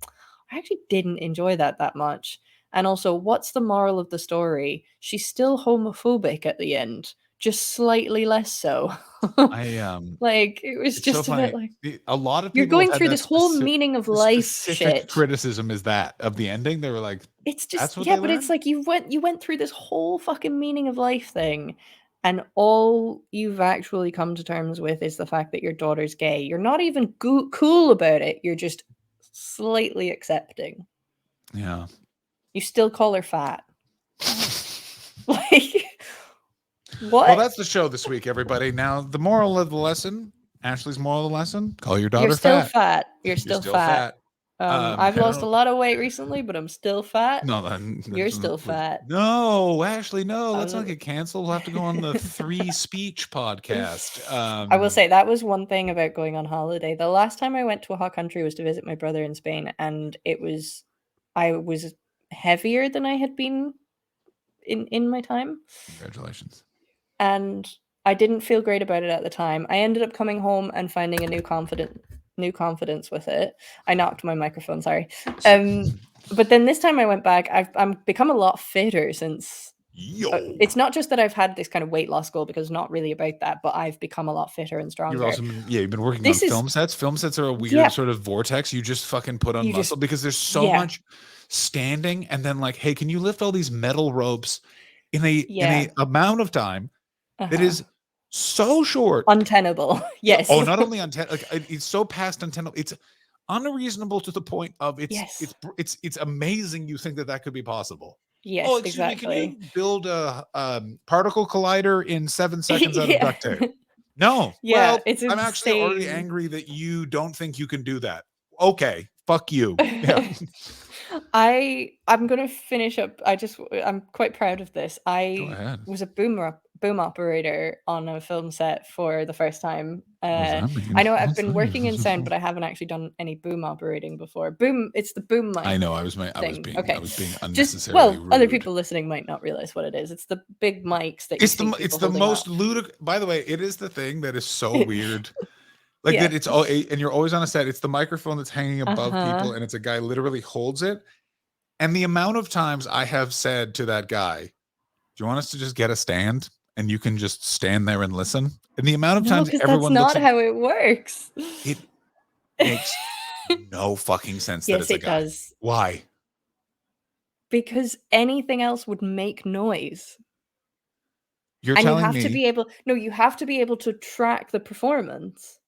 I actually didn't enjoy that much. And also, what's the moral of the story? She's still homophobic at the end, just slightly less so. Like, it was It's so just a bit funny. like, A lot of you're people have going had through that this whole meaning of life specific shit. criticism is that of the ending. They were like, It's just that's what yeah, they but it's learned? like you went through this whole fucking meaning of life thing, and all you've actually come to terms with is the fact that your daughter's gay. You're not even cool about it. You're just slightly accepting. Yeah. You still call her fat. Like, what? Well, that's the show this week, everybody. Now, the moral of the lesson, Ashley's moral of the lesson, call your daughter You're still fat. fat. You're still fat. I've I lost a don't- lot of weight recently, but I'm still fat. No, You're still fat. No, Ashley, no. Let's I'm not get canceled. We'll have to go on the Three Speech podcast. I will say that was one thing about going on holiday. The last time I went to a hot country was to visit my brother in Spain, and I was heavier than I had been in my time. Congratulations. And I didn't feel great about it at the time. I ended up coming home and finding a new confidence with it. I knocked my microphone, sorry. But then this time I went back, I'm become a lot fitter since. It's not just that I've had this kind of weight loss goal, because it's not really about that, but I've become a lot fitter and stronger. You've been working on film sets. Film sets are a weird sort of vortex. You just fucking put on muscle because there's so much standing, and then like, hey, can you lift all these metal ropes in a amount of time that is so short, untenable. Yes. Oh, not only untenable, like it's so past untenable, it's unreasonable to the point of it's amazing you think that could be possible. Yes, oh, excuse me, can you build a particle collider in 7 seconds out of duct tape? No. Well, it's I'm actually already angry that you don't think you can do that. Okay, fuck you. Yeah. I'm gonna finish up. I'm quite proud of this. I was a boom operator on a film set for the first time. I know I've been working in sound, but I haven't actually done any boom operating before. It's the boom mic. I know. I was being unnecessarily rude. Other people listening might not realize what it is. It's the big mics that it's the most ludicrous. By the way, it is the thing that is so weird. Like that, it's all, and you're always on a set. It's the microphone that's hanging above people, and it's a guy literally holds it. And the amount of times I have said to that guy, "Do you want us to just get a stand and you can just stand there and listen?" And the amount of times everyone that's not how it works. It makes no fucking sense. Yes, it does. Why? Because anything else would make noise. You're telling me you have to be able to track the performance.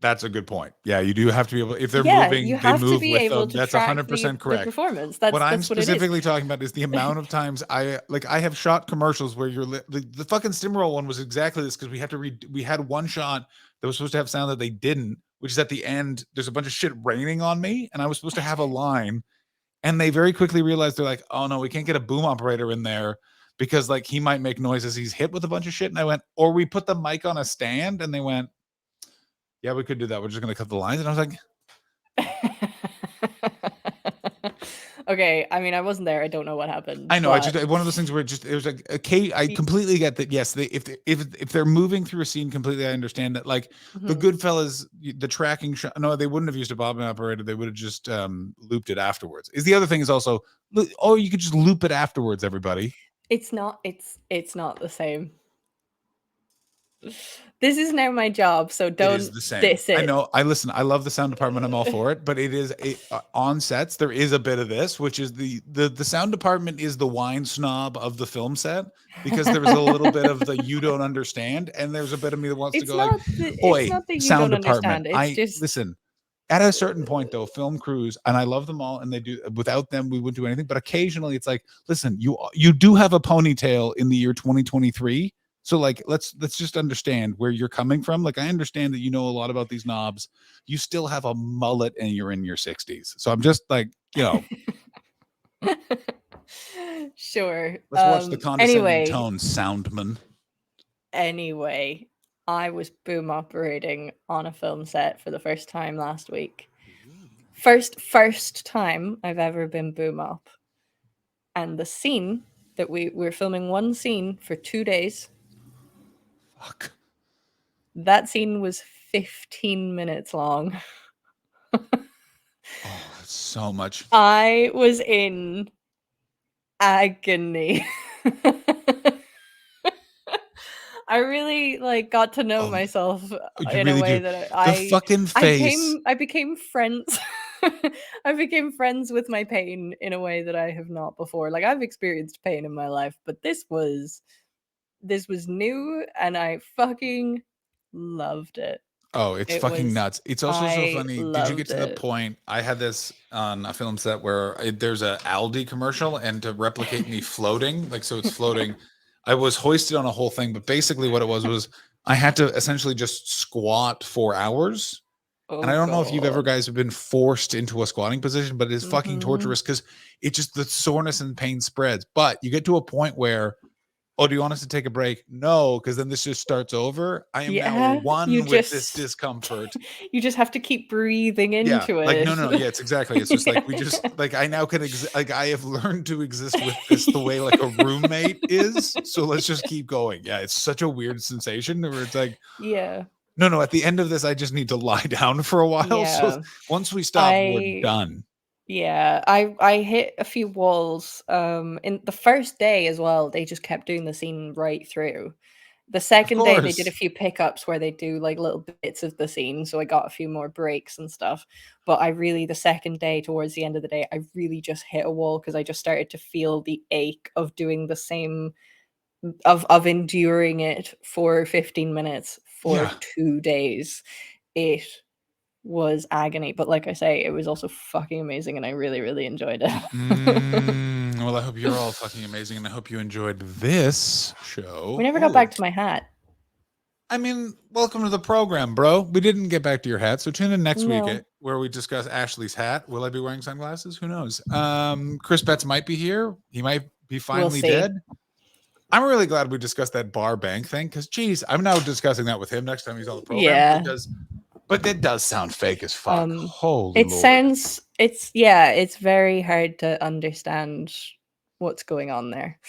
That's a good point. Yeah, you do have to be able. If they're moving, they move with them. That's 100% correct. The performance. What I'm specifically talking about is the amount of times I have shot commercials where the fucking Stimroll one was exactly this, because we had one shot that was supposed to have sound that they didn't, which is at the end. There's a bunch of shit raining on me, and I was supposed to have a line, and they very quickly realized, they're like, "Oh no, we can't get a boom operator in there because like he might make noise as he's hit with a bunch of shit." And I went, "Or we put the mic on a stand," and they went, "Yeah, we could do that. We're just going to cut the lines." And I was like, okay. I mean, I wasn't there. I don't know what happened. I know. It's just one of those things where it was like, okay, I completely get that. Yes, if they're moving through a scene completely, I understand that. Like the Goodfellas, the tracking shot. No, they wouldn't have used a bobbin operator. They would have just looped it afterwards. The other thing is also, you could just loop it afterwards. Everybody. It's not the same. This is now my job, so It don't is the same. diss it. I know. I love the sound department. I'm all for it, but it is on sets. There is a bit of this, which is the sound department is the wine snob of the film set, because there's a little bit of the you don't understand, and there's a bit of me that wants to It's go like, it's "Oi, not that you sound don't department." understand. It's just Listen. At a certain point, though, film crews, and I love them all, and they do. Without them, we wouldn't do anything. But occasionally, it's like, listen, you do have a ponytail in the year 2023. So like let's just understand where you're coming from. Like I understand that you know a lot about these knobs. You still have a mullet and you're in your 60s. So I'm just like, sure. let's watch the condescending Anyway, tone, soundman. I was boom operating on a film set for the first time last week. First time I've ever been boom op. And the scene that we're filming one scene for 2 days. Fuck. That scene was 15 minutes long. Oh, that's so much. I was in agony. I really got to know myself in really a way do. that The fucking face. I became friends. I became friends with my pain in a way that I have not before. Like I've experienced pain in my life, but this was new and I fucking loved it. Oh, it's fucking nuts. It's also so funny. Did you get to the point? I had this on a film set where there's a Aldi commercial, and to replicate me floating, so it's floating, I was hoisted on a whole thing, but basically what it was I had to essentially just squat for hours. And I don't know if you've ever guys have been forced into a squatting position, but it is fucking torturous because it just, the soreness and pain spreads. But you get to a point where, oh, do you want us to take a break? No, because then this just starts over. I am now one with this discomfort. You just have to keep breathing into it. No. Yeah, it's exactly. It's just like we just I now can I have learned to exist with this the way like a roommate is. So let's just keep going. Yeah, it's such a weird sensation where it's like, yeah. No. At the end of this, I just need to lie down for a while. Yeah. So once we stop, we're done. Yeah, I hit a few walls. In the first day as well, they just kept doing the scene right through. The second day, they did a few pickups where they do little bits of the scene, so I got a few more breaks and stuff. But the second day, towards the end of the day, I really just hit a wall because I just started to feel the ache of doing the same, of enduring it for 15 minutes for 2 days. It was agony, but like I say, it was also fucking amazing and I really, really enjoyed it. Well, I hope you're all fucking amazing and I hope you enjoyed this show. We never got back to my hat. I mean, welcome to the program, bro. We didn't get back to your hat, so tune in next week where we discuss Ashley's hat. Will I be wearing sunglasses? Who knows? Chris Betts might be here. He might be finally dead. I'm really glad we discussed that bar bank thing because, geez, I'm now discussing that with him next time he's on the program. Yeah. But that does sound fake as fuck. Holy Lord. Sounds, it's very hard to understand what's going on there.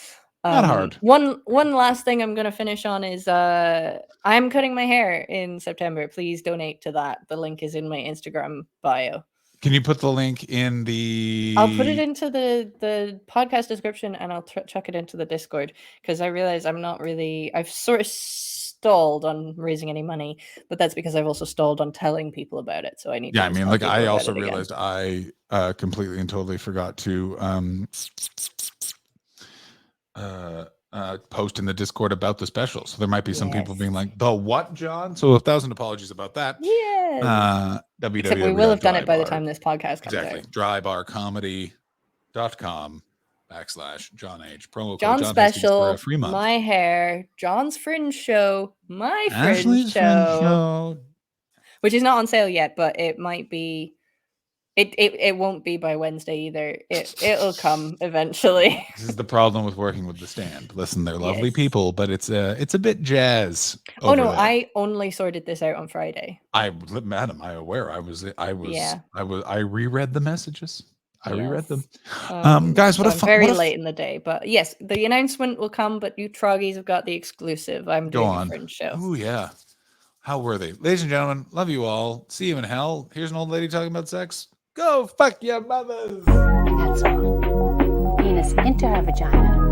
Not hard. One last thing I'm going to finish on is I'm cutting my hair in September. Please donate to that. The link is in my Instagram bio. Can you put the link in the... I'll put it into the podcast description and I'll chuck it into the Discord because I realize I've sort of stalled on raising any money, but that's because I've also stalled on telling people about it. So I need to I also realized I completely and totally forgot to post in the Discord about the special. So there might be some people being like, the what, John? So 1,000 apologies about that. Yeah. Except we will have done it by the time this podcast comes out. drybarcomedy.com/John H. Promo code John Special, my hair, John's Fringe Show, my Fringe Show, which is not on sale yet, but it might be. It won't be by Wednesday either. It'll come eventually. This is the problem with working with the Stand. Listen, they're lovely people, but it's a bit jazz. Oh no, I only sorted this out on Friday. Madam, I reread the messages. I reread them. Guys, what a fun... Very late in the day, but yes, the announcement will come, but you Troggies have got the exclusive. I'm doing a Fringe Show. Oh, yeah. How were they? Ladies and gentlemen, love you all. See you in hell. Here's an old lady talking about sex. Go fuck your mothers. And that's all. Penis into her vagina.